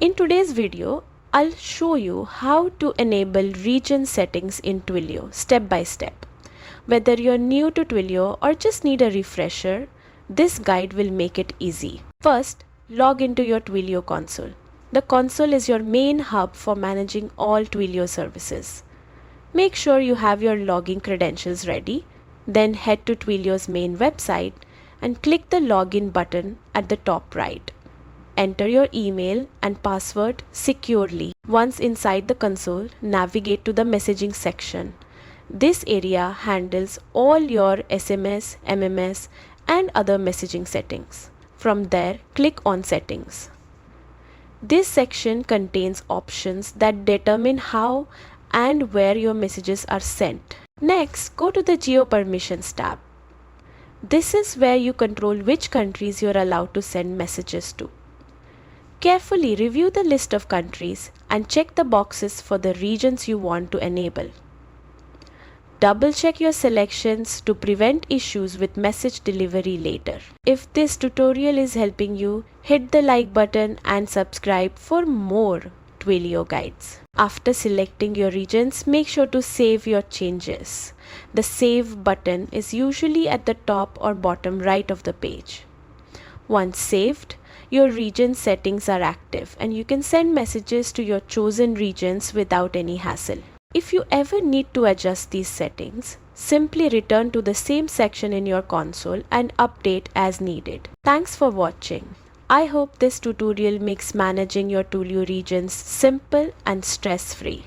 In today's video, I'll show you how to enable region settings in Twilio step by step. Whether you're new to Twilio or just need a refresher, this guide will make it easy. First, log into your Twilio console. The console is your main hub for managing all Twilio services. Make sure you have your login credentials ready, then head to Twilio's main website and click the login button at the top right. Enter your email and password securely. Once inside the console, navigate to the messaging section. This area handles all your SMS, MMS, and other messaging settings. From there, click on Settings. This section contains options that determine how and where your messages are sent. Next, go to the Geo Permissions tab. This is where you control which countries you're allowed to send messages to. Carefully review the list of countries and check the boxes for the regions you want to enable. Double check your selections to prevent issues with message delivery later. If this tutorial is helping you, hit the like button and subscribe for more Twilio guides. After selecting your regions, make sure to save your changes. The Save button is usually at the top or bottom right of the page. Once saved, your region settings are active and you can send messages to your chosen regions without any hassle. If you ever need to adjust these settings, simply return to the same section in your console and update as needed. Thanks for watching. I hope this tutorial makes managing your Twilio regions simple and stress-free.